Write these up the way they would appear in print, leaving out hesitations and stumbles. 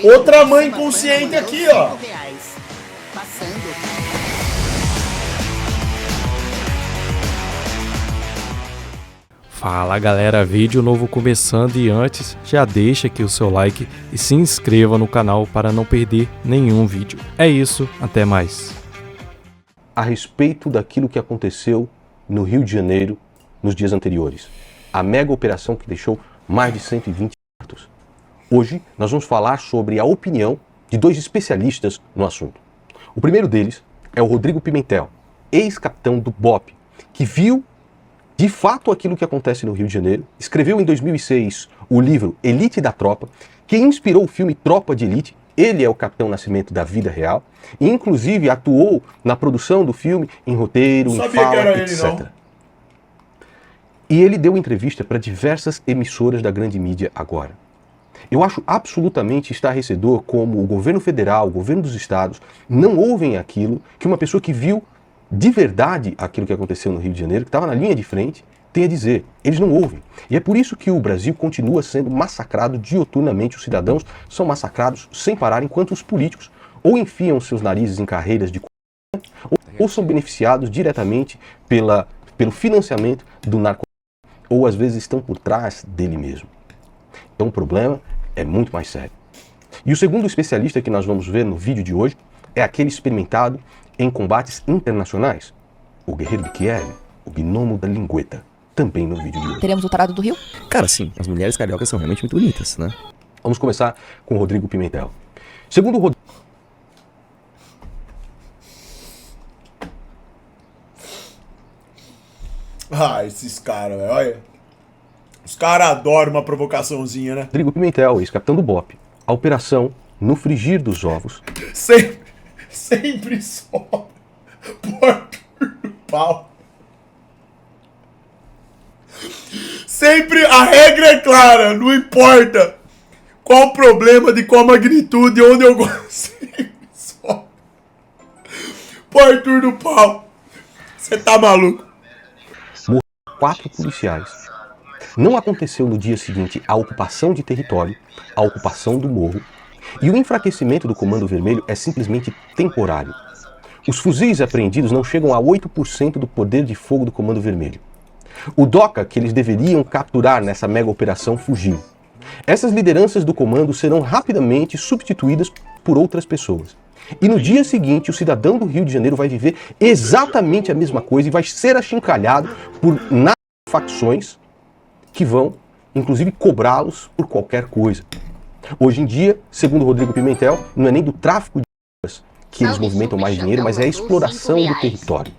Outra mãe consciente aqui, ó. Fala galera, vídeo novo começando e antes já deixa aqui o seu like e se inscreva no canal para não perder nenhum vídeo. É isso, até mais. A respeito daquilo que aconteceu no Rio de Janeiro nos dias anteriores. A mega operação que deixou mais de 120 mortos. Hoje nós vamos falar sobre a opinião de dois especialistas no assunto. O primeiro deles é o Rodrigo Pimentel, ex-capitão do BOPE, que viu de fato aquilo que acontece no Rio de Janeiro, escreveu em 2006 o livro Elite da Tropa, que inspirou o filme Tropa de Elite. Ele é o Capitão Nascimento da vida real e inclusive atuou na produção do filme, em roteiro, em fala, etc. E ele deu entrevista para diversas emissoras da grande mídia agora. Eu acho absolutamente estarrecedor como o governo federal, o governo dos estados, não ouvem aquilo que uma pessoa que viu de verdade aquilo que aconteceu no Rio de Janeiro, que estava na linha de frente, tem a dizer. Eles não ouvem. E é por isso que o Brasil continua sendo massacrado dioturnamente. Os cidadãos são massacrados sem parar, enquanto os políticos ou enfiam seus narizes em carreiras de ou são beneficiados diretamente pelo financiamento do narcotráfico, ou às vezes estão por trás dele mesmo. Então o problema é muito mais sério. E o segundo especialista que nós vamos ver no vídeo de hoje é aquele experimentado em combates internacionais, o guerreiro de Kiev, o gnomo da lingueta, também no vídeo de hoje. Teremos o tarado do Rio? Cara, sim, as mulheres cariocas são realmente muito bonitas, né? Vamos começar com o Rodrigo Pimentel. Segundo o Rodrigo... Esses caras, velho, olha. Os caras adoram uma provocaçãozinha, né? Rodrigo Pimentel, ex-capitão do BOPE. A operação no frigir dos ovos. Sempre só porta do pau. Sempre a regra é clara, não importa qual o problema, de qual magnitude, onde eu gosto. Sempre só porta do pau. Você tá maluco? Morreram 4 policiais. Não aconteceu no dia seguinte a ocupação de território, a ocupação do morro, e o enfraquecimento do Comando Vermelho é simplesmente temporário. Os fuzis apreendidos não chegam a 8% do poder de fogo do Comando Vermelho. O DOCA, que eles deveriam capturar nessa mega operação, fugiu. Essas lideranças do comando serão rapidamente substituídas por outras pessoas. E no dia seguinte, o cidadão do Rio de Janeiro vai viver exatamente a mesma coisa e vai ser achincalhado por facções que vão, inclusive, cobrá-los por qualquer coisa. Hoje em dia, segundo Rodrigo Pimentel, não é nem do tráfico de drogas que eles movimentam mais dinheiro, mas é a exploração do território.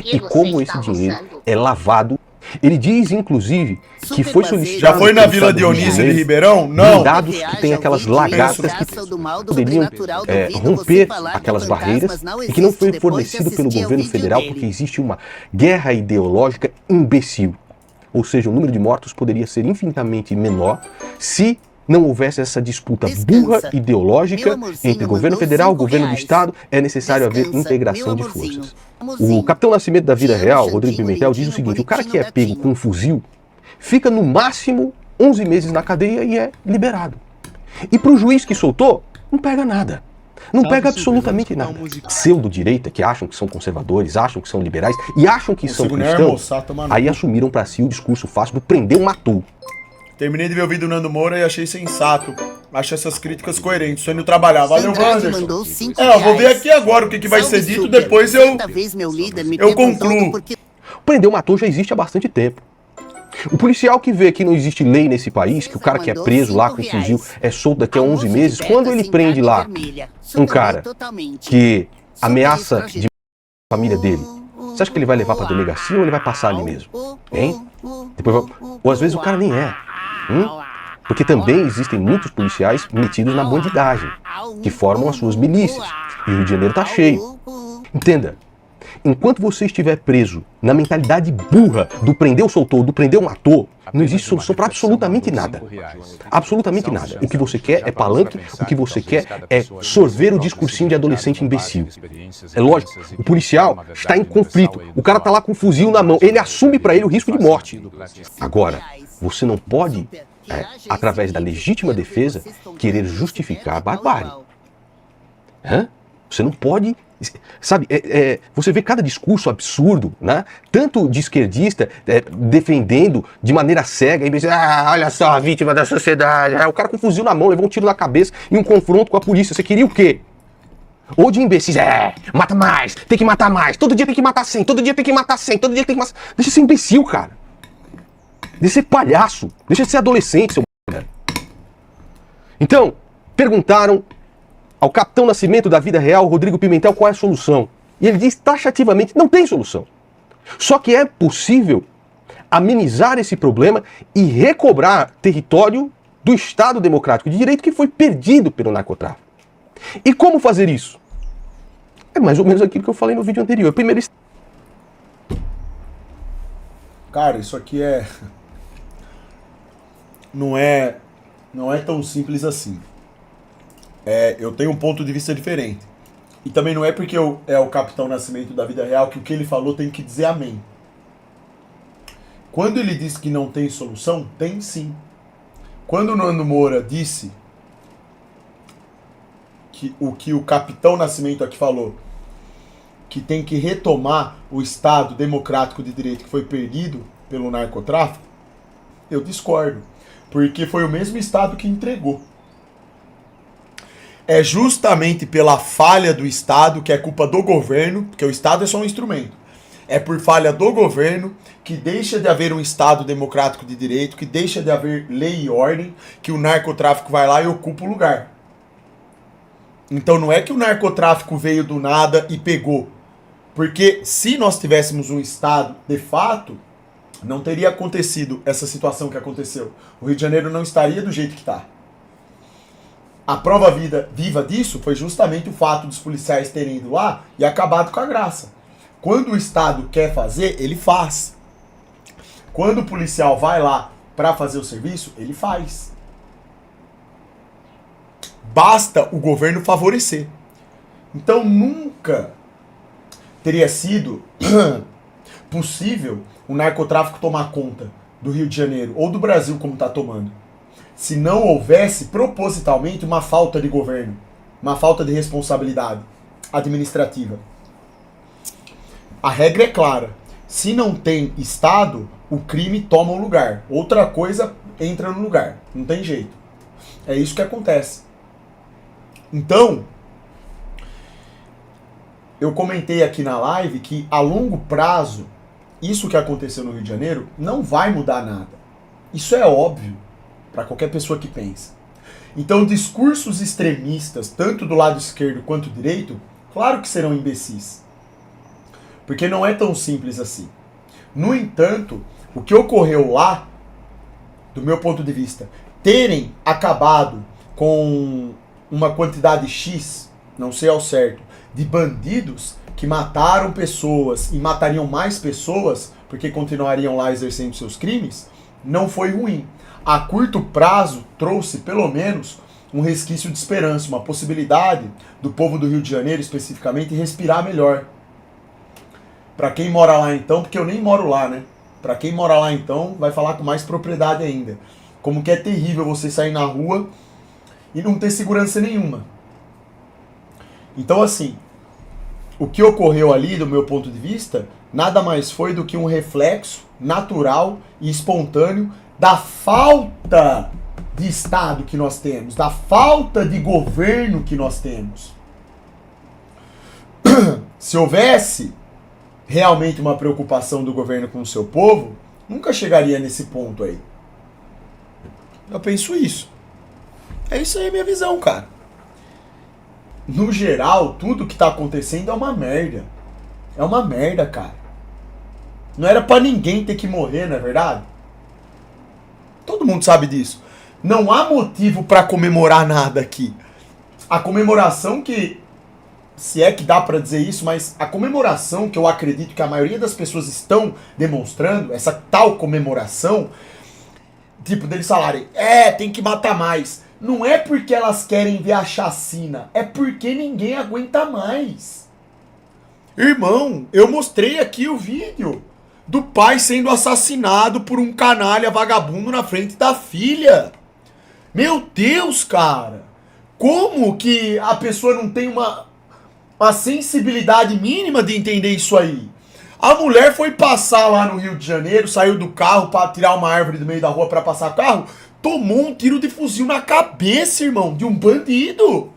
E como esse dinheiro é lavado. Ele diz, inclusive, que foi solicitado... Já foi na Vila Dionísio de Ribeirão? Não. Dados que tem aquelas lagartas que poderiam romper aquelas barreiras e que não foi fornecido pelo governo federal porque existe uma guerra ideológica imbecil. Ou seja, o número de mortos poderia ser infinitamente menor se não houvesse essa disputa burra ideológica entre governo federal e governo do estado. É necessário haver integração de forças. O Capitão Nascimento da vida real, Rodrigo Pimentel, diz o seguinte: o cara que é pego com um fuzil fica no máximo 11 meses na cadeia e é liberado. E para o juiz que soltou, não pega nada. Não pega absolutamente nada. Pseudo-direita, que acham que são conservadores, acham que são liberais e acham que são cristãos, aí assumiram para si o discurso fácil do prendeu, matou. Terminei de ver o vídeo do Nando Moura e achei sensato. Acho essas críticas coerentes. Estou indo trabalhar. Valeu, Wanderson. Eu vou ver aqui agora o que vai ser dito, depois eu concluo. Prendeu, matou já existe há bastante tempo. O policial que vê que não existe lei nesse país, que o cara que é preso lá com fuzil é solto daqui a 11 meses, quando ele prende lá um cara que ameaça de a família dele, você acha que ele vai levar pra delegacia ou ele vai passar ali mesmo? Hein? Depois, ou às vezes o cara nem é. Porque também existem muitos policiais metidos na bandidagem, que formam as suas milícias. E o Rio de Janeiro tá cheio. Entenda. Enquanto você estiver preso na mentalidade burra do prendeu, soltou, do prendeu, matou, não existe solução para absolutamente nada. Absolutamente nada. O que você quer é palanque, o que você quer é sorver o discursinho de adolescente imbecil. É lógico, o policial está em conflito, o cara está lá com um fuzil na mão, ele assume para ele o risco de morte. Agora, você não pode através da legítima defesa, querer justificar a barbárie. Você não pode... Sabe, você vê cada discurso absurdo, né? Tanto de esquerdista defendendo de maneira cega, e olha só, a vítima da sociedade, o cara com um fuzil na mão, levou um tiro na cabeça em um confronto com a polícia. Você queria o quê? Ou de imbecis, mata mais, tem que matar mais, todo dia tem que matar 100, todo dia tem que matar 100, todo dia tem que matar... Deixa de ser imbecil, cara. Deixa de ser palhaço, deixa de ser adolescente, seu merda. Então, perguntaram ao Capitão Nascimento da vida real, Rodrigo Pimentel, qual é a solução? E ele diz taxativamente, não tem solução. Só que é possível amenizar esse problema e recobrar território do Estado Democrático de Direito que foi perdido pelo narcotráfico. E como fazer isso? É mais ou menos aquilo que eu falei no vídeo anterior. Primeiro... Cara, isso aqui não é tão simples assim. Eu tenho um ponto de vista diferente. E também não é porque é o Capitão Nascimento da vida real que o que ele falou tem que dizer amém. Quando ele disse que não tem solução, tem sim. Quando o Nando Moura disse que o Capitão Nascimento aqui falou, que tem que retomar o Estado Democrático de Direito que foi perdido pelo narcotráfico, eu discordo. Porque foi o mesmo Estado que entregou. É justamente pela falha do Estado, que é culpa do governo, porque o Estado é só um instrumento. É por falha do governo que deixa de haver um Estado democrático de direito, que deixa de haver lei e ordem, que o narcotráfico vai lá e ocupa o lugar. Então não é que o narcotráfico veio do nada e pegou. Porque se nós tivéssemos um Estado de fato, não teria acontecido essa situação que aconteceu. O Rio de Janeiro não estaria do jeito que está. A prova viva disso foi justamente o fato dos policiais terem ido lá e acabado com a graça. Quando o Estado quer fazer, ele faz. Quando o policial vai lá para fazer o serviço, ele faz. Basta o governo favorecer. Então nunca teria sido possível o narcotráfico tomar conta do Rio de Janeiro ou do Brasil como está tomando, se não houvesse propositalmente uma falta de governo, uma falta de responsabilidade administrativa. A regra é clara. Se não tem Estado, o crime toma o lugar. Outra coisa entra no lugar. Não tem jeito. É isso que acontece. Então, eu comentei aqui na live que a longo prazo, isso que aconteceu no Rio de Janeiro não vai mudar nada. Isso é óbvio para qualquer pessoa que pensa. Então, discursos extremistas, tanto do lado esquerdo quanto direito, claro que serão imbecis. Porque não é tão simples assim. No entanto, o que ocorreu lá, do meu ponto de vista, terem acabado com uma quantidade X, não sei ao certo, de bandidos que mataram pessoas e matariam mais pessoas porque continuariam lá exercendo seus crimes, não foi ruim. A curto prazo trouxe pelo menos um resquício de esperança, uma possibilidade do povo do Rio de Janeiro especificamente respirar melhor. Para quem mora lá então, porque eu nem moro lá, né? Para quem mora lá então, vai falar com mais propriedade ainda. Como que é terrível você sair na rua e não ter segurança nenhuma. Então assim, o que ocorreu ali, do meu ponto de vista, nada mais foi do que um reflexo natural e espontâneo da falta de Estado que nós temos, da falta de governo que nós temos. Se houvesse realmente uma preocupação do governo com o seu povo, nunca chegaria nesse ponto aí. Eu penso isso. É isso aí a minha visão, cara. No geral, tudo que tá acontecendo é uma merda. É uma merda, cara. Não era pra ninguém ter que morrer, não é verdade? Todo mundo sabe disso. Não há motivo pra comemorar nada aqui. A comemoração que... Se é que dá pra dizer isso, mas a comemoração que eu acredito que a maioria das pessoas estão demonstrando, essa tal comemoração, tipo, deles falarem, tem que matar mais. Não é porque elas querem ver a chacina, é porque ninguém aguenta mais. Irmão, eu mostrei aqui o vídeo do pai sendo assassinado por um canalha vagabundo na frente da filha. Meu Deus, cara. Como que a pessoa não tem uma sensibilidade mínima de entender isso aí? A mulher foi passar lá no Rio de Janeiro, saiu do carro pra tirar uma árvore do meio da rua pra passar carro, tomou um tiro de fuzil na cabeça, irmão, de um bandido.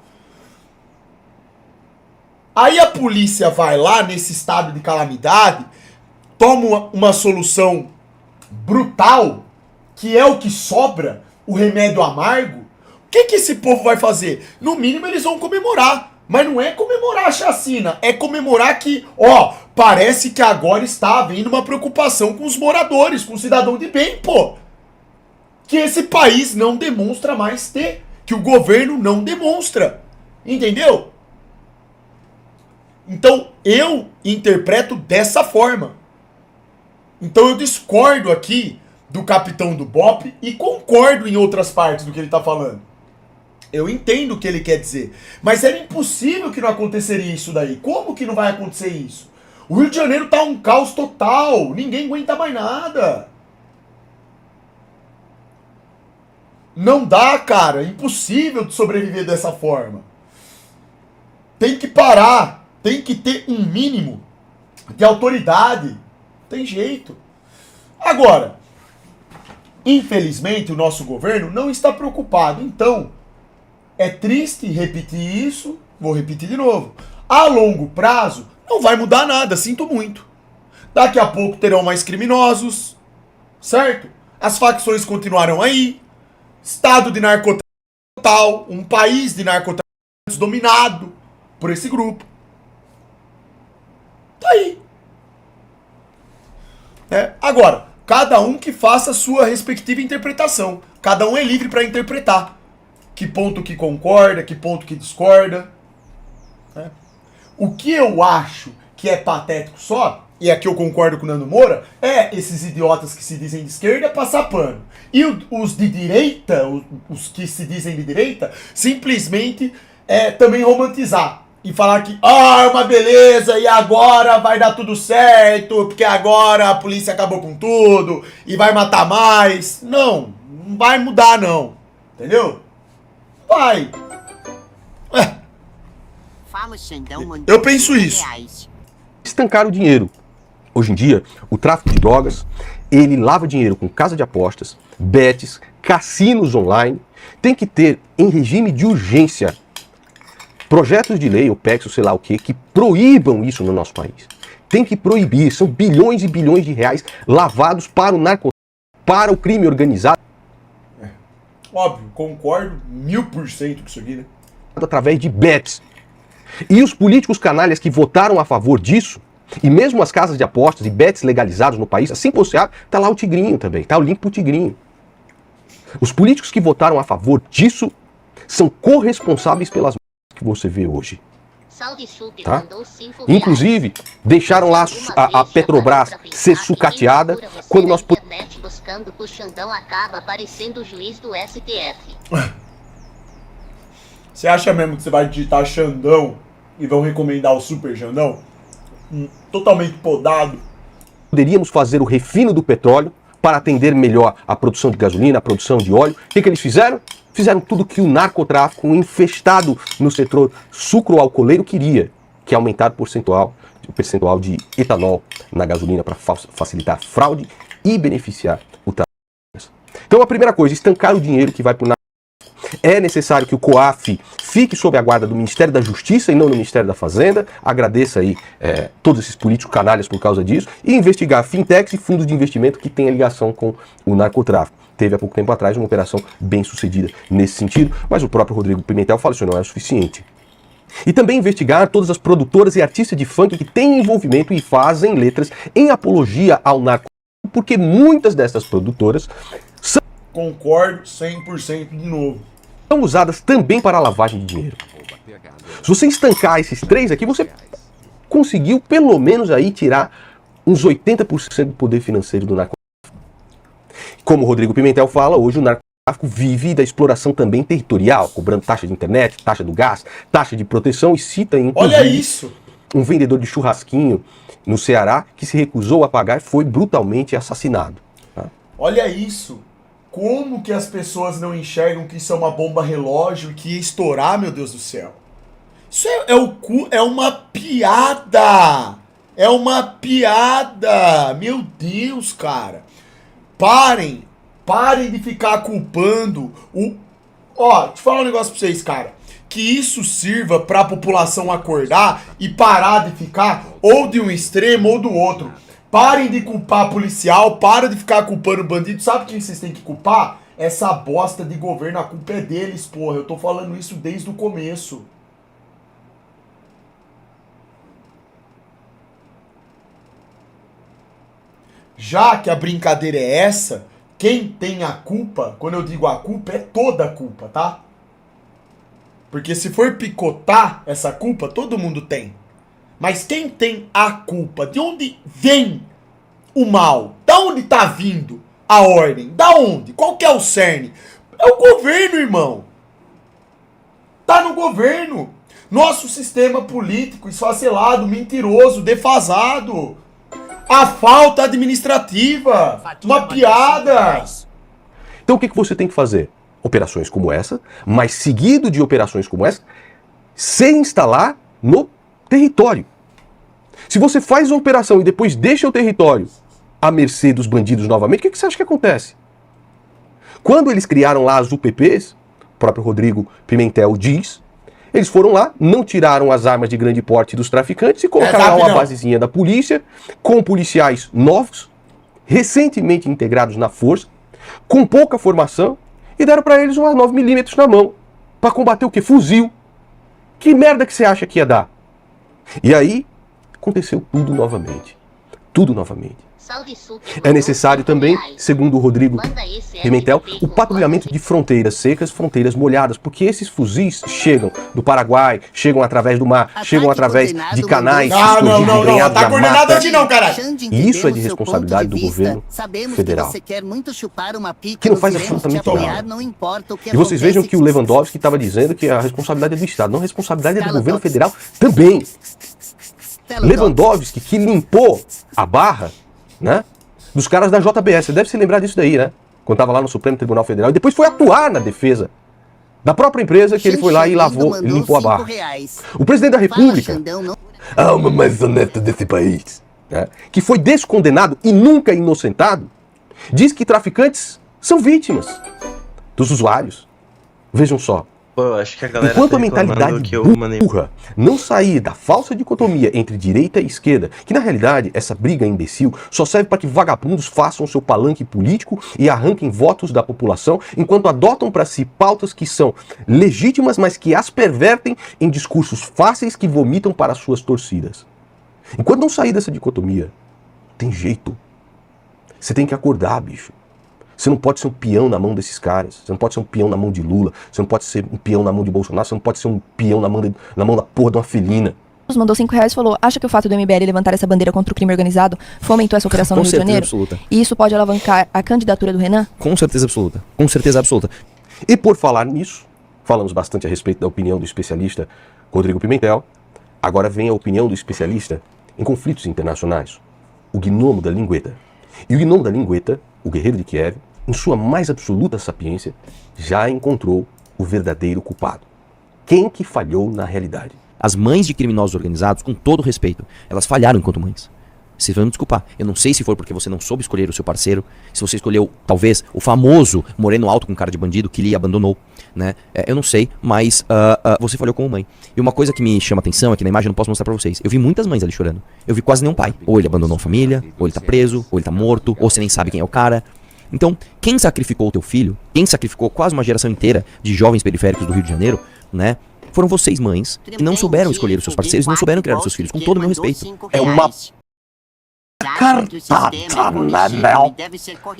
Aí a polícia vai lá nesse estado de calamidade, toma uma solução brutal, que é o que sobra, o remédio amargo. O que que esse povo vai fazer? No mínimo eles vão comemorar. Mas não é comemorar a chacina, é comemorar que, ó, parece que agora está havendo uma preocupação com os moradores, com o cidadão de bem, pô. Que esse país não demonstra mais ter, que o governo não demonstra. Entendeu? Então eu interpreto dessa forma. Então eu discordo aqui do capitão do BOPE e concordo em outras partes do que ele tá falando. Eu entendo o que ele quer dizer. Mas era impossível que não aconteceria isso daí. Como que não vai acontecer isso? O Rio de Janeiro tá um caos total. Ninguém aguenta mais nada. Não dá, cara. É impossível de sobreviver dessa forma. Tem que parar. Tem que ter um mínimo de autoridade. Não tem jeito. Agora, infelizmente, o nosso governo não está preocupado. Então, é triste repetir isso, vou repetir de novo. A longo prazo, não vai mudar nada, sinto muito. Daqui a pouco terão mais criminosos, certo? As facções continuarão aí. Estado de narcotráfico total, um país de narcotraficantes dominado por esse grupo. Tá aí. Agora, cada um que faça a sua respectiva interpretação. Cada um é livre para interpretar. Que ponto que concorda, que ponto que discorda. O que eu acho que é patético só, e aqui eu concordo com o Nando Moura, é esses idiotas que se dizem de esquerda passar pano. E os de direita, os que se dizem de direita, simplesmente também romantizar. E falar que, é uma beleza, e agora vai dar tudo certo, porque agora a polícia acabou com tudo, e vai matar mais. Não vai mudar não, entendeu? Vai. Eu penso isso. Estancar o dinheiro. Hoje em dia, o tráfico de drogas, ele lava dinheiro com casa de apostas, bets, cassinos online. Tem que ter, em regime de urgência, projetos de lei, ou PECs, ou sei lá o que proíbam isso no nosso país. Tem que proibir. São bilhões e bilhões de reais lavados para o narcotráfico, para o crime organizado. Óbvio, concordo 1000% com isso aqui, né? Através de bets. E os políticos canalhas que votaram a favor disso, e mesmo as casas de apostas e bets legalizados no país, assim que você abre, tá lá o Tigrinho também, tá o link pro Tigrinho. Os políticos que votaram a favor disso são corresponsáveis pelas que você vê hoje. Tá? Inclusive, deixaram lá a Petrobras ser sucateada quando nós... buscando que o Xandão acaba aparecendo o juiz do STF. Você acha mesmo que você vai digitar Xandão e vão recomendar o Super Xandão? Totalmente podado. Poderíamos fazer o refino do petróleo para atender melhor a produção de gasolina, a produção de óleo. O que eles fizeram? Fizeram tudo que o narcotráfico infestado no setor sucroalcooleiro queria, que é aumentar o percentual de etanol na gasolina para facilitar a fraude e beneficiar o trabalhador. Então a primeira coisa, estancar o dinheiro que vai para o narcotráfico. É necessário que o COAF fique sob a guarda do Ministério da Justiça e não do Ministério da Fazenda. Agradeça aí todos esses políticos canalhas por causa disso. E investigar fintechs e fundos de investimento que tenham ligação com o narcotráfico. Teve há pouco tempo atrás uma operação bem sucedida nesse sentido, mas o próprio Rodrigo Pimentel falou que isso não é o suficiente. E também investigar todas as produtoras e artistas de funk que têm envolvimento e fazem letras em apologia ao narcotráfico, porque muitas dessas produtoras são... Concordo 100% de novo. São usadas também para lavagem de dinheiro. Se você estancar esses três aqui, você conseguiu pelo menos aí tirar uns 80% do poder financeiro do narcotráfico. Como o Rodrigo Pimentel fala, hoje o narcotráfico vive da exploração também territorial, cobrando taxa de internet, taxa do gás, taxa de proteção e cita inclusive... Olha isso! um vendedor de churrasquinho no Ceará que se recusou a pagar e foi brutalmente assassinado. Tá? Olha isso. Como que as pessoas não enxergam que isso é uma bomba relógio e que ia estourar, meu Deus do céu? Isso é uma piada. É uma piada. Meu Deus, cara. Parem de ficar culpando o... Ó, deixa eu falar um negócio pra vocês, cara. Que isso sirva pra população acordar e parar de ficar ou de um extremo ou do outro. Parem de culpar policial, para de ficar culpando bandido. Sabe quem vocês têm que culpar? Essa bosta de governo, a culpa é deles, porra. Eu tô falando isso desde o começo. Já que a brincadeira é essa, quem tem a culpa, quando eu digo a culpa, é toda a culpa, tá? Porque se for picotar essa culpa, todo mundo tem. Mas quem tem a culpa? De onde vem o mal? Da onde tá vindo a ordem? Da onde? Qual que é o cerne? É o governo, irmão. Tá no governo. Nosso sistema político esfacelado, mentiroso, defasado. A falta administrativa. Uma piada. Então o que você tem que fazer? Operações como essa, mas seguido de operações como essa, se instalar no território. Se você faz a operação e depois deixa o território à mercê dos bandidos novamente, o que você acha que acontece? Quando eles criaram lá as UPPs, o próprio Rodrigo Pimentel diz, eles foram lá, não tiraram as armas de grande porte dos traficantes e colocaram lá uma basezinha da polícia, com policiais novos, recentemente integrados na força, com pouca formação, e deram pra eles umas 9mm na mão, pra combater o quê? Fuzil. Que merda que você acha que ia dar? E aí, aconteceu tudo novamente. Tudo novamente. É necessário também, segundo o Rodrigo Pimentel, o patrulhamento de fronteiras secas, fronteiras molhadas, porque esses fuzis chegam do Paraguai, chegam através do mar, chegam através de canais. Não tá coordenado aqui não, caralho. E isso é de responsabilidade do governo federal, que não faz absolutamente nada. E vocês vejam que o Lewandowski estava dizendo que a responsabilidade é do Estado, não, a responsabilidade é do governo federal também. Lewandowski, que limpou a barra, né, dos caras da JBS. Você deve se lembrar disso daí, né? Quando estava lá no Supremo Tribunal Federal. E depois foi atuar na defesa da própria empresa que ele foi lá e lavou, limpou a barra. O presidente da República, a alma mais honesta desse país, né, que foi descondenado e nunca inocentado, diz que traficantes são vítimas dos usuários. Vejam só. Pô, eu acho que a galera enquanto a mentalidade burra não sair da falsa dicotomia entre direita e esquerda, que na realidade essa briga imbecil só serve para que vagabundos façam seu palanque político e arranquem votos da população, enquanto adotam para si pautas que são legítimas, mas que as pervertem em discursos fáceis que vomitam para suas torcidas. Enquanto não sair dessa dicotomia, tem jeito. Você tem que acordar, bicho. Você não pode ser um peão na mão desses caras. Você não pode ser um peão na mão de Lula. Você não pode ser um peão na mão de Bolsonaro. Você não pode ser um peão na mão da porra de uma felina. Mandou R$5 e falou: acha que o fato do MBL levantar essa bandeira contra o crime organizado fomentou essa operação no Rio de Janeiro? Absoluta. E isso pode alavancar a candidatura do Renan? Com certeza absoluta. Com certeza absoluta. E por falar nisso, falamos bastante a respeito da opinião do especialista Rodrigo Pimentel. Agora vem a opinião do especialista em conflitos internacionais, o Gnomo da Lingueta. E o Gnomo da Lingueta, o guerreiro de Kiev, em sua mais absoluta sapiência, já encontrou o verdadeiro culpado. Quem que falhou na realidade? As mães de criminosos organizados, com todo respeito, elas falharam enquanto mães. Vocês vão me desculpar. Eu não sei se foi porque você não soube escolher o seu parceiro, se você escolheu, talvez, o famoso moreno alto com cara de bandido que lhe abandonou, né? Eu não sei, mas você falhou como mãe. E uma coisa que me chama atenção é que na imagem eu não posso mostrar pra vocês. Eu vi muitas mães ali chorando. Eu vi quase nenhum pai. Ou ele abandonou a família, ou ele tá preso, ou ele tá morto, ou você nem sabe quem é o cara. Então, quem sacrificou o teu filho, quem sacrificou quase uma geração inteira de jovens periféricos do Rio de Janeiro, né? Foram vocês, mães, que não souberam escolher os seus parceiros, não souberam criar os seus filhos, com todo o meu respeito. É uma cartada,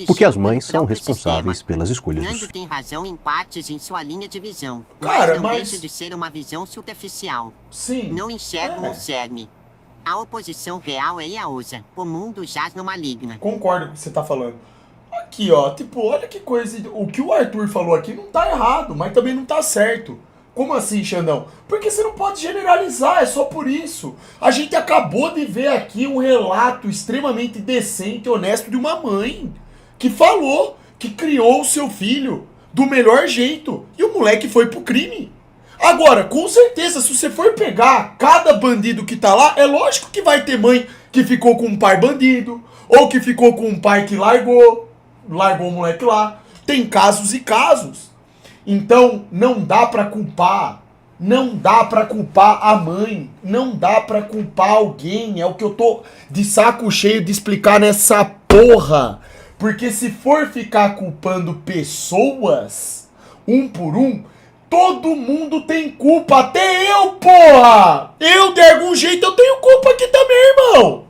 porque as mães são responsáveis pelas escolhas dos filhos. Tem razão em partes em sua linha de visão. Cara, não deixa de ser uma visão superficial. Sim. Não enxergam o cerne. A oposição real é Iaosa. O mundo jaz no maligna. Concordo com o que você tá falando. Aqui, ó, tipo, olha que coisa. O que o Arthur falou aqui não tá errado, mas também não tá certo. Como assim, Xandão? Porque você não pode generalizar, é só por isso. A gente acabou de ver aqui um relato extremamente decente e honesto de uma mãe que falou que criou o seu filho do melhor jeito e o moleque foi pro crime. Agora, com certeza, se você for pegar cada bandido que tá lá, é lógico que vai ter mãe que ficou com um pai bandido, ou que ficou com um pai que largou o moleque lá. Tem casos e casos. Então, não dá pra culpar. Não dá pra culpar a mãe. Não dá pra culpar alguém. É o que eu tô de saco cheio de explicar nessa porra. Porque se for ficar culpando pessoas, um por um, todo mundo tem culpa. Até eu, porra! Eu, de algum jeito, eu tenho culpa aqui também, irmão.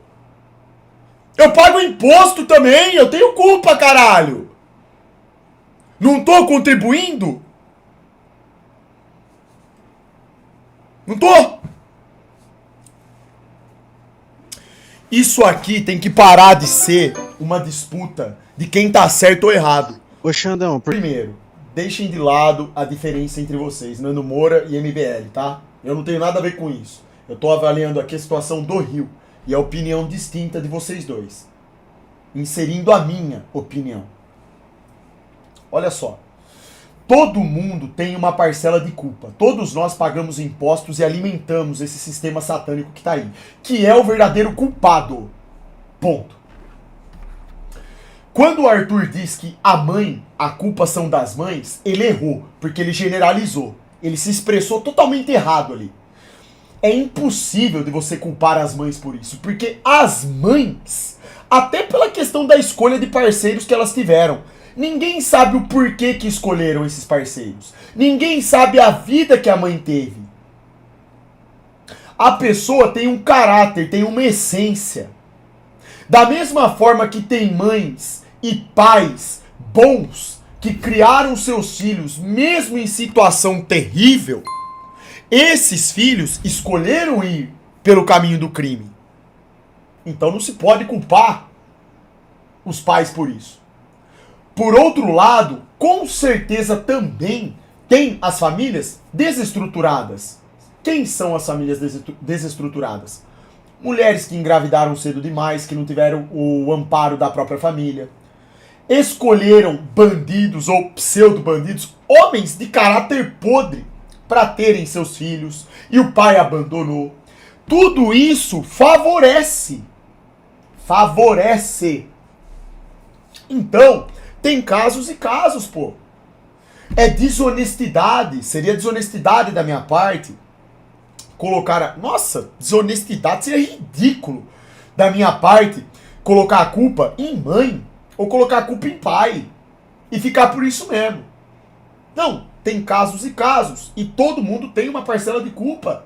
Eu pago imposto também. Eu tenho culpa, caralho. Não tô contribuindo? Não tô? Isso aqui tem que parar de ser uma disputa de quem tá certo ou errado. Ô Xandão, Primeiro, deixem de lado a diferença entre vocês, Nando Moura e MBL, tá? Eu não tenho nada a ver com isso. Eu tô avaliando aqui a situação do Rio e a opinião distinta de vocês dois. Inserindo a minha opinião. Olha só. Todo mundo tem uma parcela de culpa. Todos nós pagamos impostos e alimentamos esse sistema satânico que tá aí. Que é o verdadeiro culpado. Ponto. Quando o Arthur diz que a culpa são das mães, ele errou, porque ele generalizou. Ele se expressou totalmente errado ali. É impossível de você culpar as mães por isso, porque as mães, até pela questão da escolha de parceiros que elas tiveram, ninguém sabe o porquê que escolheram esses parceiros. Ninguém sabe a vida que a mãe teve. A pessoa tem um caráter, tem uma essência. Da mesma forma que tem mães e pais bons que criaram seus filhos mesmo em situação terrível, esses filhos escolheram ir pelo caminho do crime. Então não se pode culpar os pais por isso. Por outro lado, com certeza também tem as famílias desestruturadas. Quem são as famílias desestruturadas? Mulheres que engravidaram cedo demais, que não tiveram o amparo da própria família. Escolheram bandidos ou pseudo-bandidos, homens de caráter podre, para terem seus filhos, e o pai abandonou. Tudo isso favorece. Favorece. Então, tem casos e casos, pô. É desonestidade. Seria desonestidade da minha parte colocar... Nossa, desonestidade seria ridículo da minha parte colocar a culpa em mãe ou colocar a culpa em pai e ficar por isso mesmo. Não, tem casos e casos. E todo mundo tem uma parcela de culpa.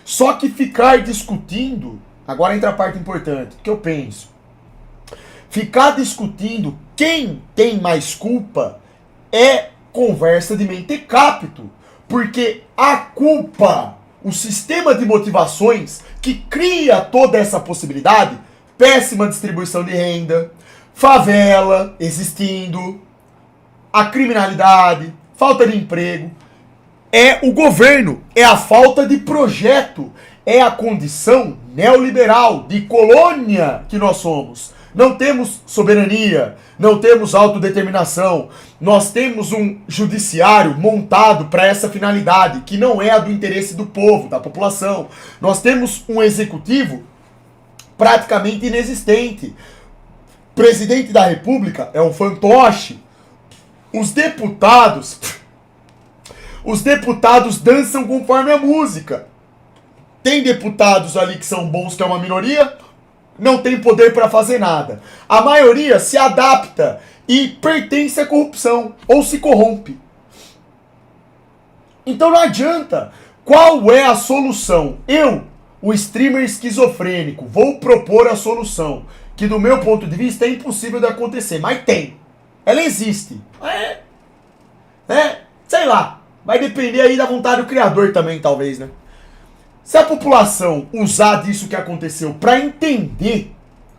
Só que ficar discutindo... Agora entra a parte importante, que eu penso. Ficar discutindo quem tem mais culpa é conversa de mentecapto. Porque a culpa, o sistema de motivações que cria toda essa possibilidade, péssima distribuição de renda, favela existindo, a criminalidade, falta de emprego, é o governo, é a falta de projeto, é a condição neoliberal de colônia que nós somos. Não temos soberania, não temos autodeterminação. Nós temos um judiciário montado para essa finalidade, que não é a do interesse do povo, da população. Nós temos um executivo praticamente inexistente. Presidente da República é um fantoche. Os deputados dançam conforme a música. Tem deputados ali que são bons, que é uma minoria, não tem poder para fazer nada. A maioria se adapta e pertence à corrupção, ou se corrompe. Então não adianta. Qual é a solução? Eu, o streamer esquizofrênico, vou propor a solução, que do meu ponto de vista é impossível de acontecer, mas tem. Ela existe. Sei lá. Vai depender aí da vontade do criador também, talvez, né? Se a população usar disso que aconteceu para entender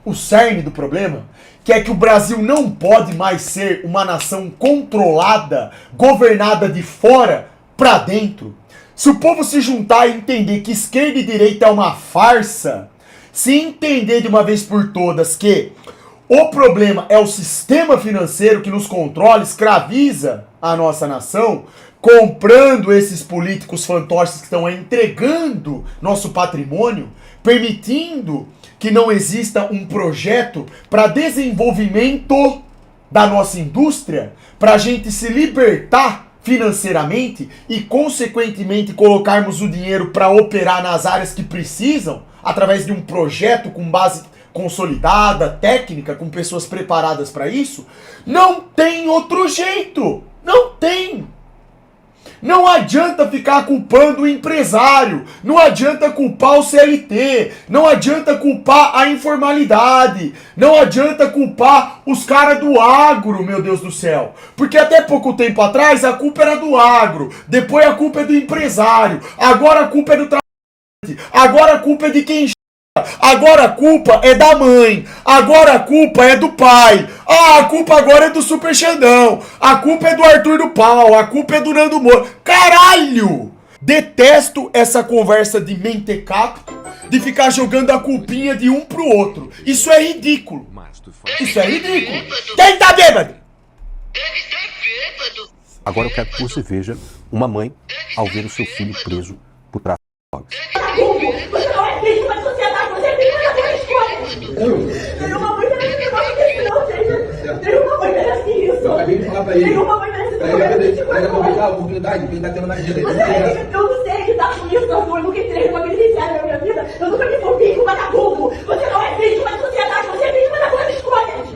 o cerne do problema, que é que o Brasil não pode mais ser uma nação controlada, governada de fora pra dentro, se o povo se juntar e entender que esquerda e direita é uma farsa, se entender de uma vez por todas que o problema é o sistema financeiro que nos controla, escraviza a nossa nação, comprando esses políticos fantoches que estão entregando nosso patrimônio, permitindo que não exista um projeto para desenvolvimento da nossa indústria, para a gente se libertar financeiramente e, consequentemente, colocarmos o dinheiro para operar nas áreas que precisam, através de um projeto com base consolidada, técnica, com pessoas preparadas para isso, não tem outro jeito. Não tem. Não adianta ficar culpando o empresário, não adianta culpar o CLT, não adianta culpar a informalidade, não adianta culpar os caras do agro, meu Deus do céu. Porque até pouco tempo atrás a culpa era do agro, depois a culpa é do empresário, agora a culpa é do trabalhador, agora a culpa é de quem... Agora a culpa é da mãe, agora a culpa é do pai, a culpa agora é do Super Xandão, a culpa é do Arthur do Pau, a culpa é do Nando Moura. Caralho! Detesto essa conversa de mentecato, de ficar jogando a culpinha de um pro outro. Isso é ridículo. Isso é ridículo. Quem tá bêbado? Agora eu quero que você veja uma mãe ao ver o seu filho preso por tráfico de drogas. Você não é vítima de sociedade, você é vítima da sua escolha. Nenhuma mãe merece isso, não, gente. Nenhuma mãe merece isso. Nenhuma mãe merece isso. Pega aproveitar a oportunidade que ele tá tendo na vida. Eu não sei lidar com isso, eu nunca entrei numa beneficiária na minha vida. Eu nunca me envolvi com vagabundo. Você não é vítima de sociedade, você é vítima das suas escolhas.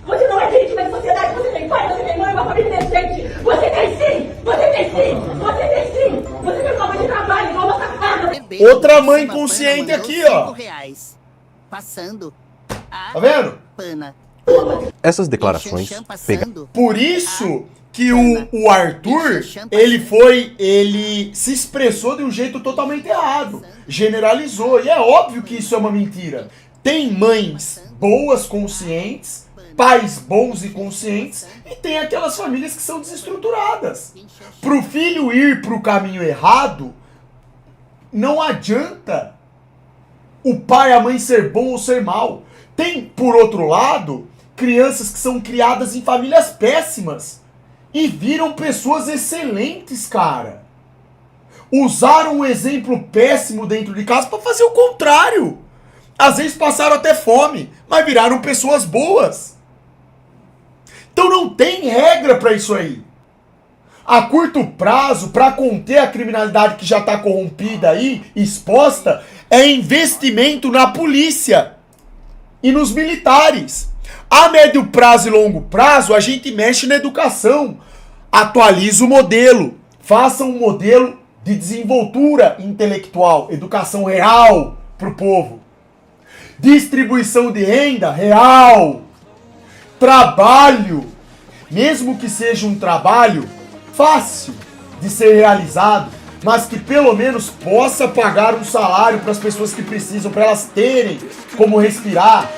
Você não é vítima de sociedade, você tem pai, você tem mãe, uma família decente. Você tem sim, você tem sim, você tem sim. Você tem uma mãe de trabalho, igual nossa casa. Outra mãe consciente aqui, ó. Passando. Tá vendo? Essas declarações pegaram. Por isso que o Arthur, ele se expressou de um jeito totalmente errado. Generalizou. E é óbvio que isso é uma mentira. Tem mães boas, conscientes, pais bons e conscientes, e tem aquelas famílias que são desestruturadas. Pro filho ir pro caminho errado, não adianta o pai e a mãe ser bom ou ser mal. Tem, por outro lado, crianças que são criadas em famílias péssimas e viram pessoas excelentes, cara. Usaram um exemplo péssimo dentro de casa para fazer o contrário. Às vezes passaram até fome, mas viraram pessoas boas. Então não tem regra para isso aí. A curto prazo, para conter a criminalidade que já está corrompida aí, exposta, é investimento na polícia e nos militares. A médio prazo e longo prazo, a gente mexe na educação. Atualiza o modelo. Faça um modelo de desenvoltura intelectual, educação real para o povo. Distribuição de renda real. Trabalho, mesmo que seja um trabalho fácil de ser realizado, mas que pelo menos possa pagar um salário para as pessoas que precisam, para elas terem como respirar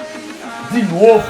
de novo.